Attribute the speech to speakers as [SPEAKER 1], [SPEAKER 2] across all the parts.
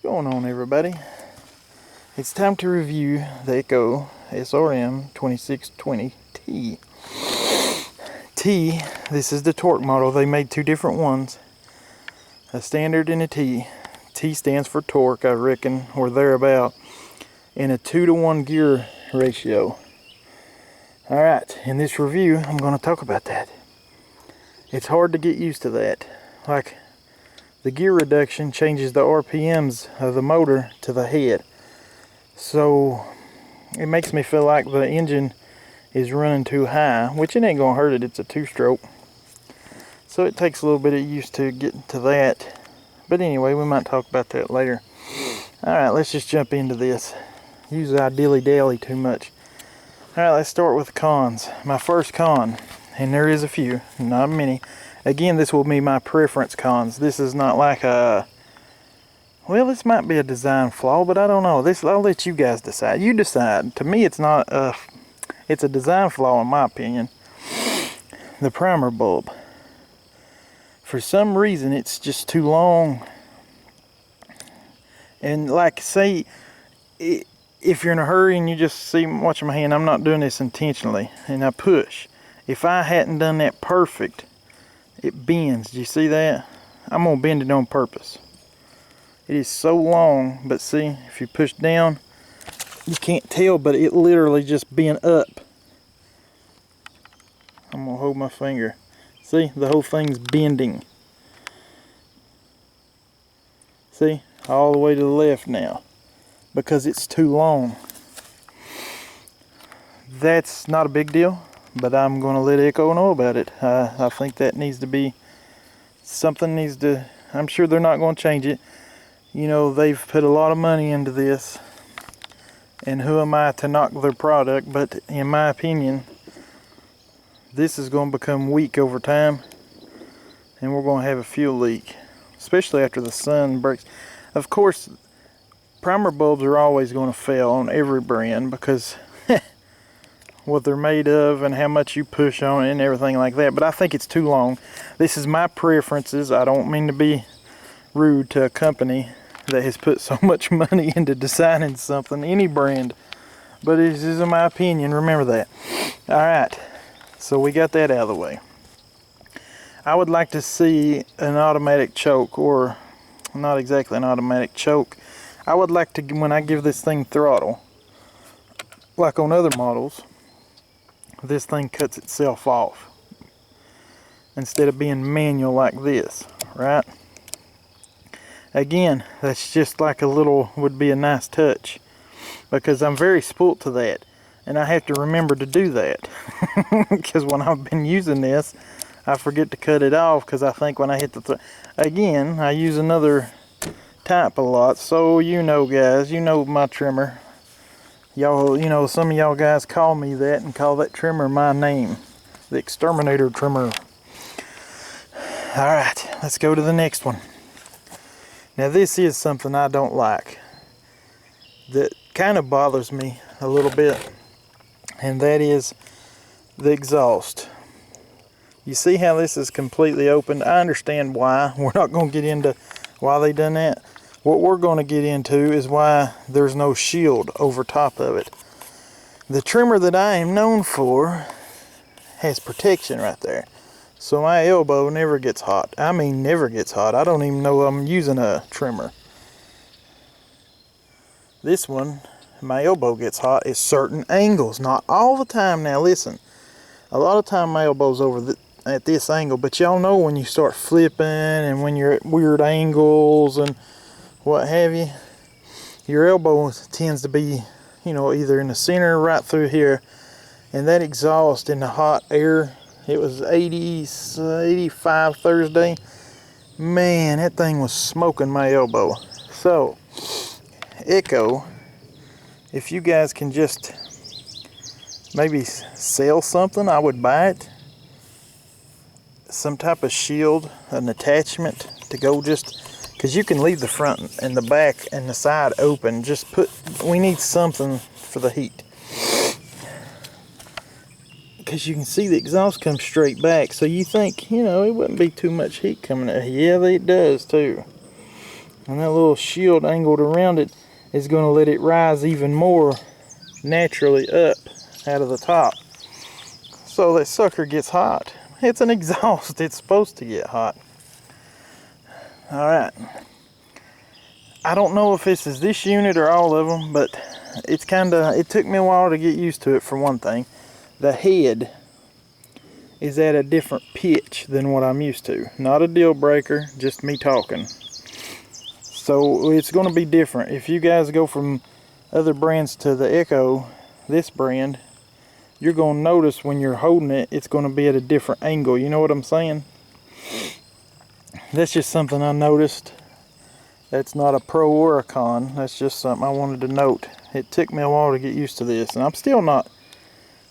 [SPEAKER 1] going on, everybody? It's time to review the Echo SRM 2620T. T, this is the torque model. They made two different ones, a standard and a T. T stands for torque, I reckon, or thereabout, in a 2-to-1 gear ratio. Alright, in this review, I'm going to talk about that. It's hard to get used to that. Like, the gear reduction changes the RPMs of the motor to the head. So, it makes me feel like the engine is running too high, which it ain't going to hurt it, it's a 2-stroke. So it takes a little bit of use to get to that. But anyway, we might talk about that later. Alright, let's just jump into this. Usually I dilly-dally too much. Alright, let's start with the cons. My first con, and there is a few, not many. Again, this will be my preference cons. This is not like a... Well, this might be a design flaw, but I don't know. I'll let you guys decide. You decide. To me, it's not a... It's a design flaw in my opinion. The primer bulb. For some reason, it's just too long. And like, say, if you're in a hurry and you just see, watching my hand, I'm not doing this intentionally, and I push. If I hadn't done that perfect, it bends. Do you see that? I'm going to bend it on purpose. It is so long, but see, if you push down, you can't tell, but it literally just bent up. I'm going to hold my finger. See, the whole thing's bending. See, all the way to the left now, because it's too long. That's not a big deal, but I'm going to let Echo know about it. I think that needs to be, something needs to, I'm sure they're not going to change it. You know, they've put a lot of money into this, and who am I to knock their product, but in my opinion, this is going to become weak over time, and we're going to have a fuel leak, especially after the sun breaks. Of course, primer bulbs are always going to fail on every brand because what they're made of and how much you push on it and everything like that, but I think it's too long. This is my preferences. I don't mean to be rude to a company that has put so much money into designing something, any brand, but this is my opinion, remember that. Alright, so we got that out of the way. I would like to see an automatic choke, or not exactly an automatic choke. I would like to, when I give this thing throttle, like on other models, this thing cuts itself off instead of being manual like this, right? Again, that's just like a little, would be a nice touch, because I'm very spoilt to that, and I have to remember to do that because when I've been using this, I forget to cut it off because I think when I hit the again, I use another type a lot, so you know, guys, you know my trimmer. Y'all, you know, some of y'all guys call me that and call that trimmer my name, the exterminator trimmer. Alright, let's go to the next one. Now this is something I don't like, that kind of bothers me a little bit, and that is the exhaust. You see how this is completely open? I understand why. We're not going to get into why they done that. What we're going to get into is why there's no shield over top of it. The trimmer that I am known for has protection right there. So my elbow never gets hot. I mean never gets hot. I don't even know I'm using a trimmer. This one, my elbow gets hot at certain angles. Not all the time. Now listen, a lot of time my elbow's over at this angle, but y'all know when you start flipping and when you're at weird angles and what have you, your elbow tends to be, you know, either in the center or right through here, and that exhaust in the hot air, it was 85 Thursday. Man, that thing was smoking my elbow. So, Echo, if you guys can just maybe sell something, I would buy it. Some type of shield, an attachment to go just, because you can leave the front and the back and the side open. Just we need something for the heat. Because you can see the exhaust comes straight back, so you think, you know, it wouldn't be too much heat coming out. Yeah, it does too. And that little shield angled around it is going to let it rise even more naturally up out of the top. So that sucker gets hot. It's an exhaust. It's supposed to get hot. Alright. I don't know if this is this unit or all of them, but it's it took me a while to get used to it for one thing. The head is at a different pitch than what I'm used to. Not a deal breaker, just me talking. So it's going to be different. If you guys go from other brands to the Echo, this brand, you're going to notice when you're holding it, it's going to be at a different angle. You know what I'm saying? That's just something I noticed. That's not a pro or a con. That's just something I wanted to note. It took me a while to get used to this, and I'm still not.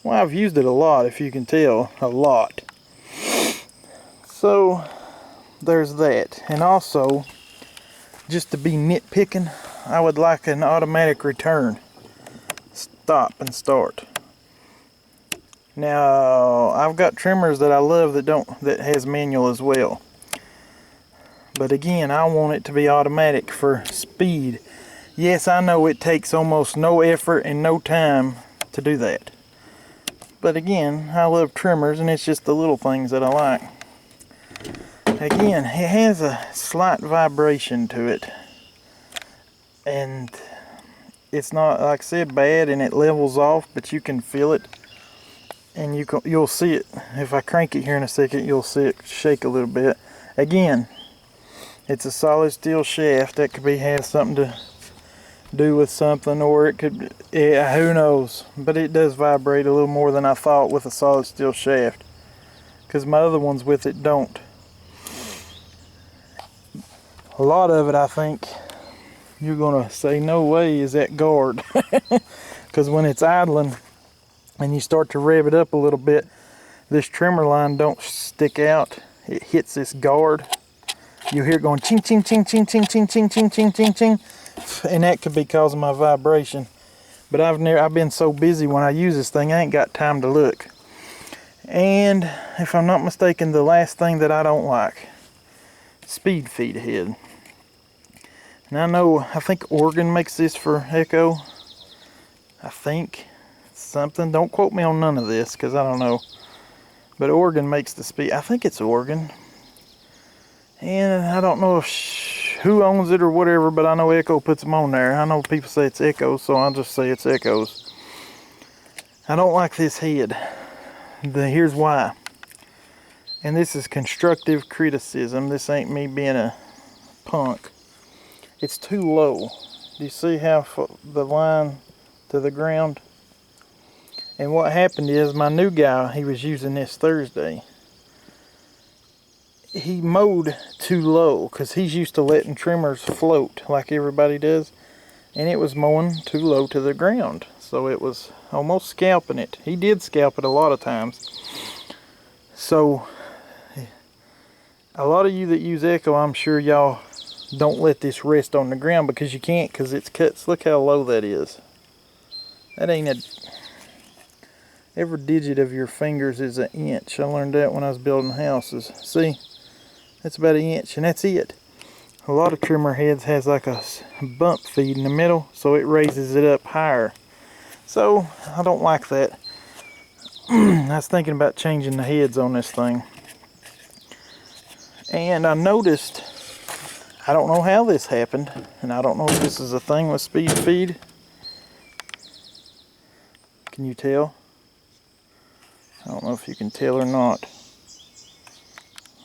[SPEAKER 1] Well, I've used it a lot, if you can tell, a lot. So there's that. And also, just to be nitpicking, I would like an automatic return. Stop and start. Now, I've got trimmers that I love that has manual as well. But again, I want it to be automatic for speed. Yes, I know it takes almost no effort and no time to do that. But again, I love trimmers, and it's just the little things that I like. Again, it has a slight vibration to it. And it's not, like I said, bad, and it levels off, but you can feel it. And you'll see it. If I crank it here in a second, you'll see it shake a little bit. Again, it's a solid steel shaft. That could have something to do with something, or it could, yeah, who knows. But it does vibrate a little more than I thought with a solid steel shaft, because my other ones with it don't. A lot of it, I think, you're gonna say, no way is that guard. Because when it's idling and you start to rev it up a little bit, this trimmer line don't stick out. It hits this guard. You hear it going ching ching ching ching ching ching ching ching ching ching ching, and that could be causing my vibration. But I've been so busy when I use this thing, I ain't got time to look. And if I'm not mistaken, the last thing that I don't like, speed feed head. And I think Oregon makes this for Echo. I think something. Don't quote me on none of this, because I don't know. But Oregon makes the speed. I think it's Oregon. And I don't know who owns it or whatever, but I know Echo puts them on there. I know people say it's Echo, so I'll just say it's Echo's. I don't like this head. Here's why. And this is constructive criticism. This ain't me being a punk. It's too low. Do you see how the line to the ground? And what happened is, my new guy, he was using this Thursday. He mowed too low, because he's used to letting trimmers float like everybody does, and it was mowing too low to the ground, so it was almost scalping it. He did scalp it a lot of times. So a lot of you that use Echo, I'm sure y'all don't let this rest on the ground, because you can't, because it's cut. Look how low that is. That ain't every digit of your fingers is an inch. I learned that when I was building houses. See? That's about an inch, and that's it. A lot of trimmer heads has like a bump feed in the middle, so it raises it up higher. So I don't like that. I was thinking about changing the heads on this thing. And I noticed, I don't know how this happened, and I don't know if this is a thing with speed feed. Can you tell? I don't know if you can tell or not.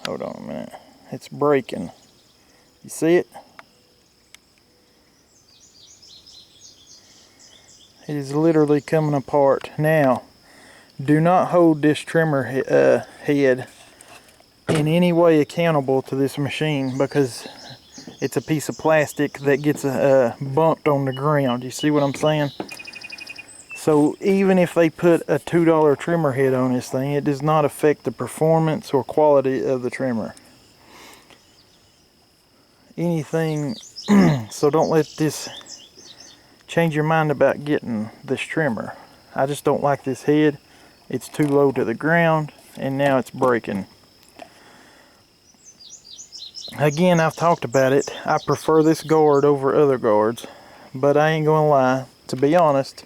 [SPEAKER 1] Hold on a minute. It's breaking. You see it? It is literally coming apart. Now, do not hold this trimmer head in any way accountable to this machine, because it's a piece of plastic that gets bumped on the ground. You see what I'm saying? So even if they put a $2 trimmer head on this thing, it does not affect the performance or quality of the trimmer. Anything, so don't let this change your mind about getting this trimmer. I just don't like this head. It's too low to the ground, and now it's breaking. Again, I've talked about it. I prefer this guard over other guards, but I ain't gonna lie. To be honest,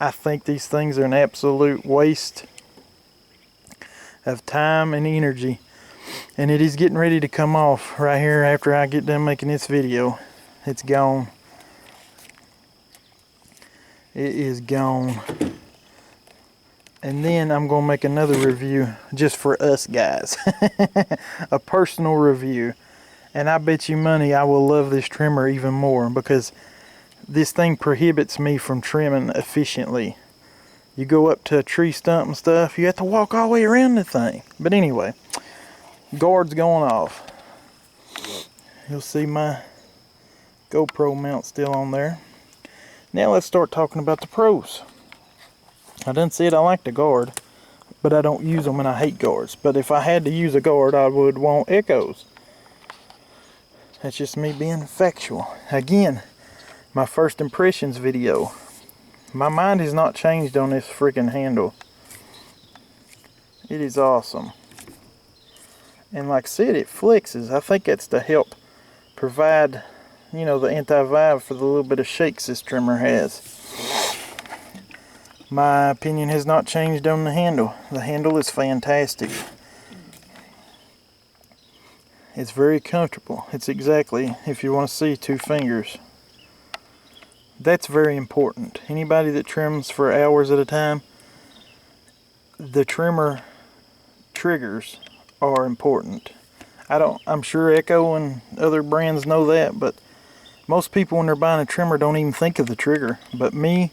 [SPEAKER 1] I think these things are an absolute waste of time and energy. And it is getting ready to come off right here after I get done making this video. It's gone. It is gone. And then I'm going to make another review just for us guys. A personal review. And I bet you money I will love this trimmer even more, because this thing prohibits me from trimming efficiently. You go up to a tree stump and stuff, you have to walk all the way around the thing. But anyway, guard's going off. You'll see my GoPro mount still on there. Now let's start talking about the pros. I done said I like the guard, but I don't use them and I hate guards. But if I had to use a guard, I would want echoes. That's just me being factual. Again, my first impressions video. My mind has not changed on this freaking handle. It is awesome. And like I said, it flexes. I think that's to help provide, you know, the anti-vibe for the little bit of shakes this trimmer has. My opinion has not changed on the handle. The handle is fantastic. It's very comfortable. It's exactly, if you want to see, 2 fingers. That's very important. Anybody that trims for hours at a time, the trimmer triggers are important. I'm sure Echo and other brands know that, but most people when they're buying a trimmer don't even think of the trigger. But me,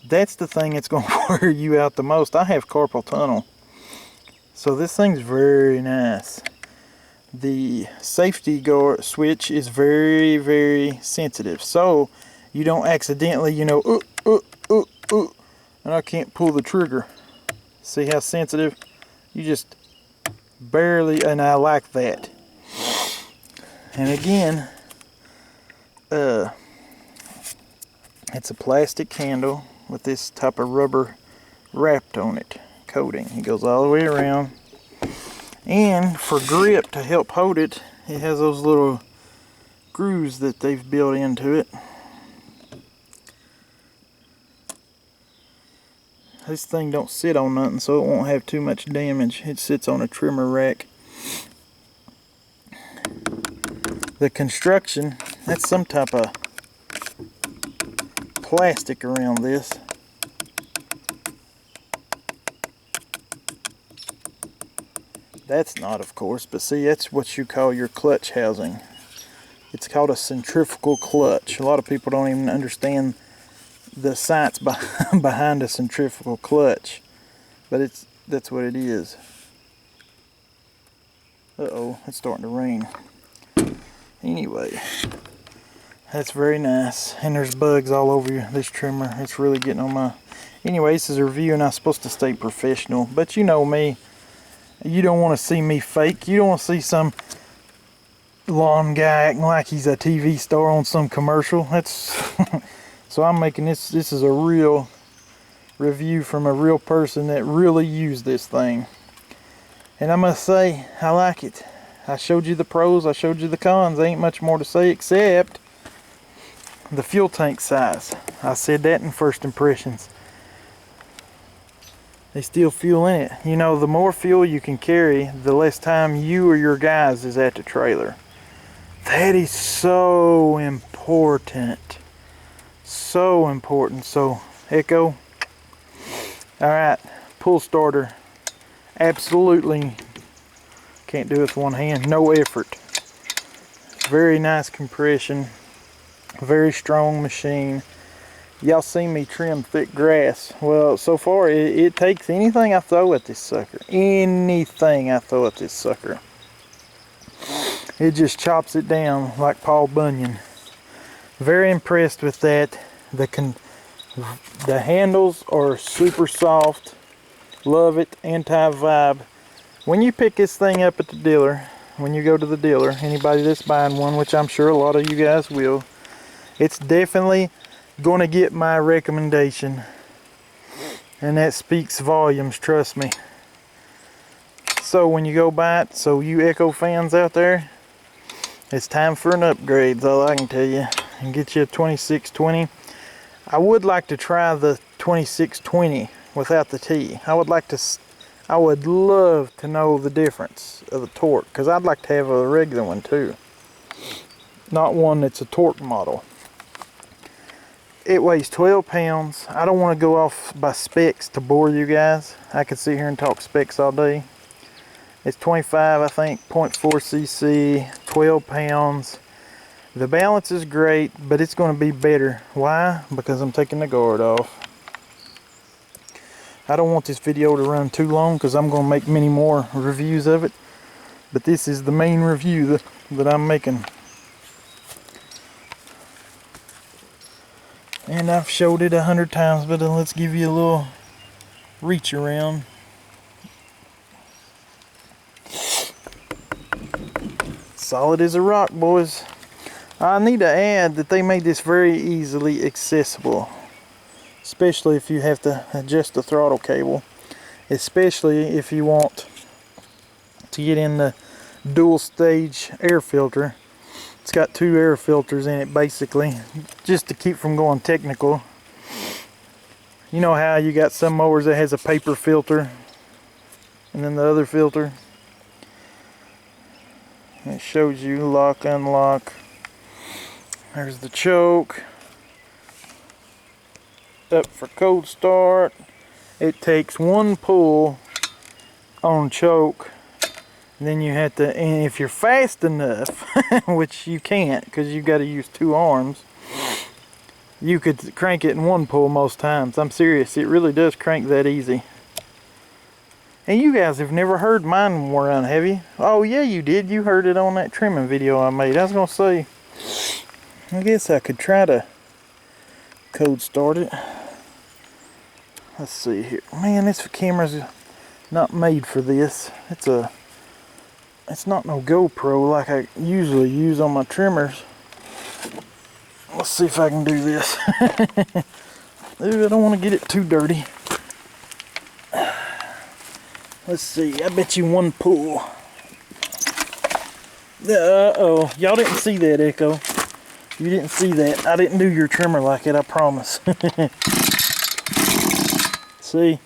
[SPEAKER 1] that's the thing that's going to wear you out the most. I have carpal tunnel, so this thing's very nice. The safety guard switch is very, very sensitive, so you don't accidentally, you know, and I can't pull the trigger. See how sensitive? You just barely, and I like that. And again, it's a plastic handle with this type of rubber wrapped on it, coating. It goes all the way around. And for grip, to help hold it, it has those little grooves that they've built into it. This thing don't sit on nothing, so it won't have too much damage. It sits on a trimmer rack. The construction, that's some type of plastic around this. That's not, of course, but see, that's what you call your clutch housing. It's called a centrifugal clutch. A lot of people don't even understand the science behind a centrifugal clutch, but that's what it is. Uh-oh, it's starting to rain. Anyway, that's very nice, and there's bugs all over this trimmer. It's really getting on my... Anyway, this is a review, and I'm supposed to stay professional, but you know me. You don't want to see me fake. You don't want to see some lawn guy acting like he's a TV star on some commercial. That's so I'm making this. This is a real review from a real person that really used this thing. And I must say, I like it. I showed you the pros. I showed you the cons. There ain't much more to say except the fuel tank size. I said that in first impressions. They still fuel in it. You know, the more fuel you can carry, the less time you or your guys is at the trailer. That is so important. So important. So, Echo. Alright, pull starter. Absolutely can't do it with one hand. No effort. Very nice compression. Very strong machine. Y'all seen me trim thick grass. Well, so far it takes anything I throw at this sucker. Anything I throw at this sucker. It just chops it down like Paul Bunyan. Very impressed with that. The handles are super soft. Love it. Anti-vibe. When you pick this thing up at the dealer, when you go to the dealer, anybody that's buying one, which I'm sure a lot of you guys will, it's definitely going to get my recommendation, and that speaks volumes, trust me. So when you go buy it, so you Echo fans out there, it's time for an upgrade, that's all I can tell you. And get you a 2620. I would like to try the 2620 without the T. I would love to know the difference of the torque, because I'd like to have a regular one too. Not one that's a torque model. It weighs 12 pounds. I don't want to go off by specs to bore you guys. I could sit here and talk specs all day. It's 25, I think, 0.4 cc, 12 pounds. The balance is great, but it's going to be better. Why? Because I'm taking the guard off. I don't want this video to run too long because I'm going to make many more reviews of it. But this is the main review that I'm making. And I've showed it 100 times, but let's give you a little reach around. Solid as a rock, boys. I need to add that they made this very easily accessible, especially if you have to adjust the throttle cable, especially if you want to get in the dual stage air filter. It's got 2 air filters in it basically, just to keep from going technical. You know how you got some mowers that has a paper filter and then the other filter? It shows you lock, unlock. There's the choke. Up for cold start. It takes 1 pull on choke. And then you have to, and if you're fast enough, which you can't because you got to use 2 arms, you could crank it in 1 pull most times. I'm serious, it really does crank that easy. And you guys have never heard mine run, have you? Oh yeah, you did. You heard it on that trimming video I made. I was gonna say, I guess I could try to code start it. Let's see here. Man, this camera's not made for this. It's not no GoPro like I usually use on my trimmers. Let's see if I can do this. Ooh, I don't want to get it too dirty. Let's see, I bet you 1 pull. Uh-oh, y'all didn't see that, Echo. You didn't see that. I didn't do your trimmer like it, I promise. See?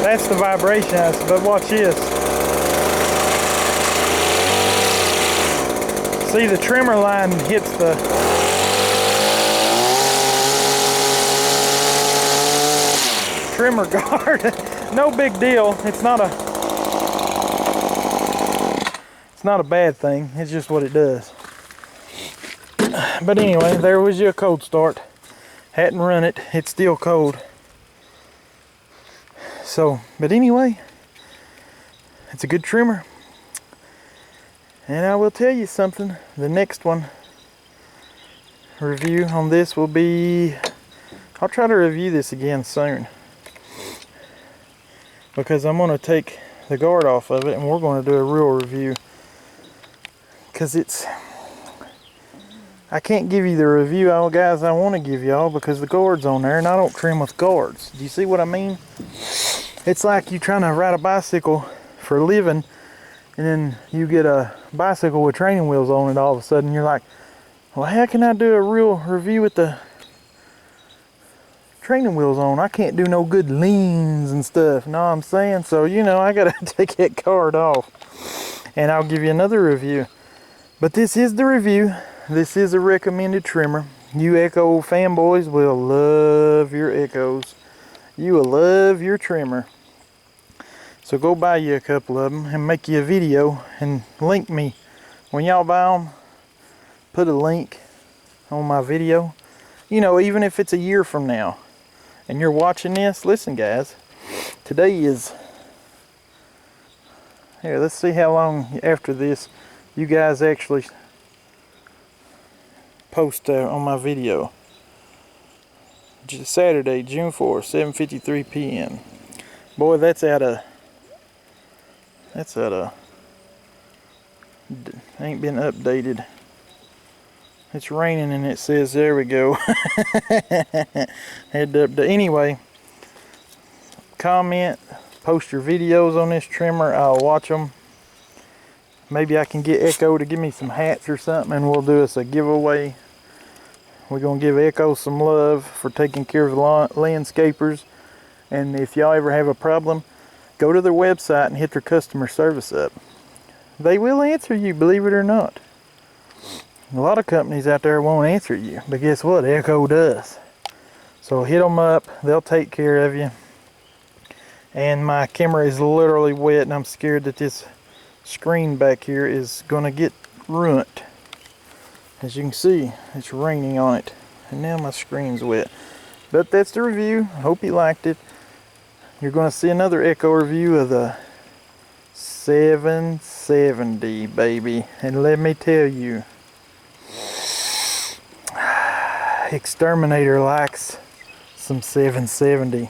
[SPEAKER 1] That's the vibration, but watch this. See, the trimmer line hits the trimmer guard. No big deal. It's not a bad thing. It's just what it does. But anyway, there was your cold start. Hadn't run it. It's still cold. So, but anyway, it's a good trimmer. And I will tell you something, the next review on this will be, I'll try to review this again soon. Because I'm going to take the guard off of it and we're going to do a real review. Because I can't give you the review, guys, I want to give y'all because the guard's on there and I don't trim with guards. Do you see what I mean? It's like you trying to ride a bicycle for a living and then you get a bicycle with training wheels on it all of a sudden. You're like, well, how can I do a real review with the training wheels on? I can't do no good leans and stuff. Know what I'm saying? So, you know, I got to take that guard off. And I'll give you another review. But this is the review. This is a recommended trimmer. You Echo fanboys will love your Echoes. You will love your trimmer. So go buy you a couple of them and make you a video and link me. When y'all buy them, put a link on my video. You know, even if it's a year from now and you're watching this, listen guys, today is, here, let's see how long after this you guys actually post on my video. Saturday, June 4th, 7:53 p.m. Boy, that's out of Ain't been updated. It's raining and it says, there we go. Had to update. Anyway, comment, post your videos on this trimmer. I'll watch them. Maybe I can get Echo to give me some hats or something, and we'll do us a giveaway. We're going to give Echo some love for taking care of the landscapers. And if y'all ever have a problem, go to their website and hit their customer service up. They will answer you, believe it or not. A lot of companies out there won't answer you, but guess what? Echo does. So hit them up, they'll take care of you. And my camera is literally wet, and I'm scared that this screen back here is gonna get ruined. As you can see, it's raining on it, and now my screen's wet. But that's the review. Hope you liked it. You're gonna see another Echo review of the 770, baby. And let me tell you, Exterminator likes some 770.